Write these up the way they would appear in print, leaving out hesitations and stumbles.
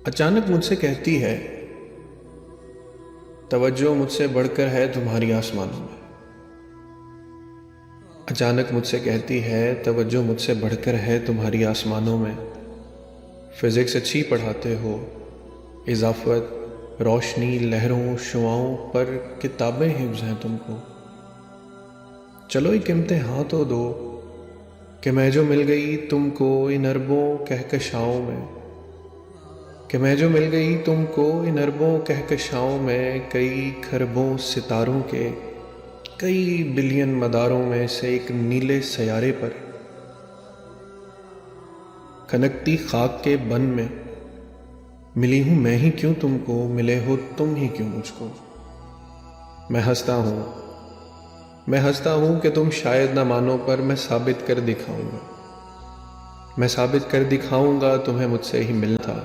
اچانک مجھ سے کہتی ہے توجہ مجھ سے بڑھ کر ہے تمہاری آسمانوں میں۔ اچانک مجھ سے کہتی ہے توجہ مجھ سے بڑھ کر ہے تمہاری آسمانوں میں۔ فزکس اچھی پڑھاتے ہو، اضافت، روشنی، لہروں، شعاؤں پر کتابیں حفظ ہیں تم کو۔ چلو ایک امتحان تو دو کہ میں جو مل گئی تم کو ان اربوں کہکشاؤں میں، کہ میں جو مل گئی تم کو ان اربوں کہکشاؤں میں، کئی کھربوں ستاروں کے، کئی بلین مداروں میں سے ایک نیلے سیارے پر، کھنکتی خاک کے بن میں ملی ہوں میں ہی کیوں تم کو، ملے ہو تم ہی کیوں مجھ کو۔ میں ہنستا ہوں کہ تم شاید نہ مانو، پر میں ثابت کر دکھاؤں گا، میں ثابت کر دکھاؤں گا تمہیں مجھ سے ہی ملنا تھا،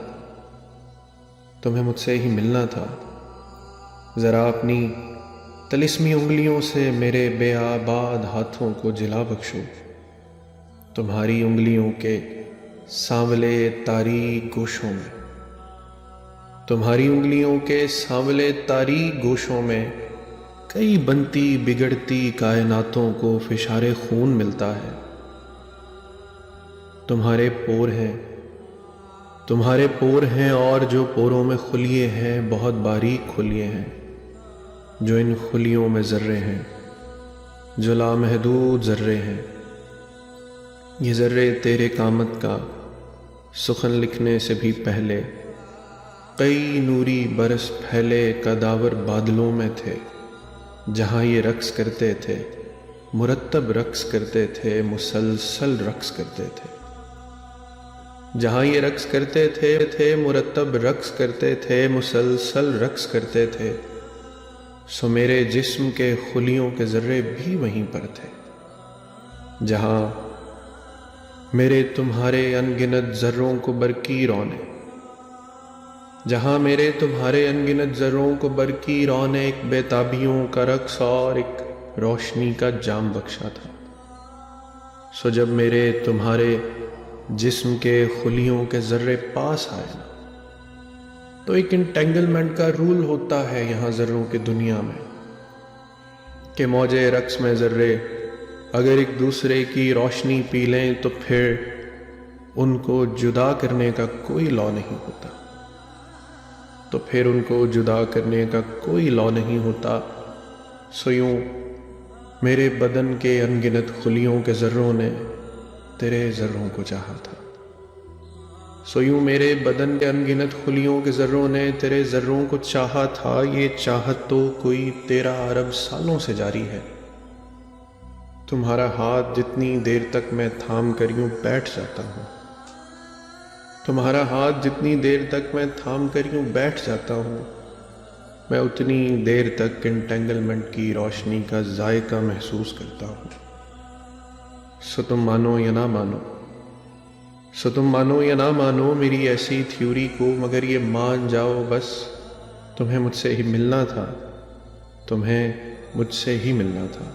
تمہیں مجھ سے ہی ملنا تھا۔ ذرا اپنی طلسمی انگلیوں سے میرے بے آباد ہاتھوں کو جلا بخشو، تمہاری انگلیوں کے سانولے تاریک گوشوں میں، تمہاری انگلیوں کے سانولے تاریک گوشوں میں کئی بنتی بگڑتی کائناتوں کو فشار خون ملتا ہے۔ تمہارے پور ہیں اور جو پوروں میں خلیے ہیں بہت باریک خلیے ہیں، جو ان خلیوں میں ذرے ہیں، جو لامحدود ذرے ہیں۔ یہ ذرے تیرے قامت کا سخن لکھنے سے بھی پہلے کئی نوری برس پھیلے کداور بادلوں میں تھے، جہاں یہ رقص کرتے تھے، مرتب رقص کرتے تھے، مسلسل رقص کرتے تھے، جہاں یہ رقص کرتے تھے، مرتب رقص کرتے تھے، مسلسل رقص کرتے تھے۔ سو میرے جسم کے خلیوں کے ذرے بھی وہیں پر تھے، جہاں میرے تمہارے انگنت ذروں کو برقیروں نے، جہاں میرے تمہارے انگنت ذروں کو برقیروں نے ایک بیتابیوں کا رقص اور ایک روشنی کا جام بخشا تھا۔ سو جب میرے تمہارے جسم کے خلیوں کے ذرے پاس آئے نا، تو ایک انٹینگلمنٹ کا رول ہوتا ہے یہاں ذروں کی دنیا میں، کہ موجے رقص میں ذرے اگر ایک دوسرے کی روشنی پی لیں تو پھر ان کو جدا کرنے کا کوئی لا نہیں ہوتا، تو پھر ان کو جدا کرنے کا کوئی لا نہیں ہوتا۔ سو یوں میرے بدن کے انگنت خلیوں کے ذروں نے تیرے ذروں کو چاہا تھا، سو یوں میرے بدن کے انگنت خلیوں کے ذروں نے تیرے ذروں کو چاہا تھا۔ یہ چاہت تو کوئی 13 ارب سالوں سے جاری ہے۔ تمہارا ہاتھ جتنی دیر تک میں تھام کر یوں بیٹھ جاتا ہوں، تمہارا ہاتھ جتنی دیر تک میں تھام کر یوں بیٹھ جاتا ہوں، میں اتنی دیر تک انٹینگلمنٹ کی روشنی کا ذائقہ محسوس کرتا ہوں۔ سو تم مانو یا نہ مانو میری ایسی تھیوری کو، مگر یہ مان جاؤ بس تمہیں مجھ سے ہی ملنا تھا، تمہیں مجھ سے ہی ملنا تھا۔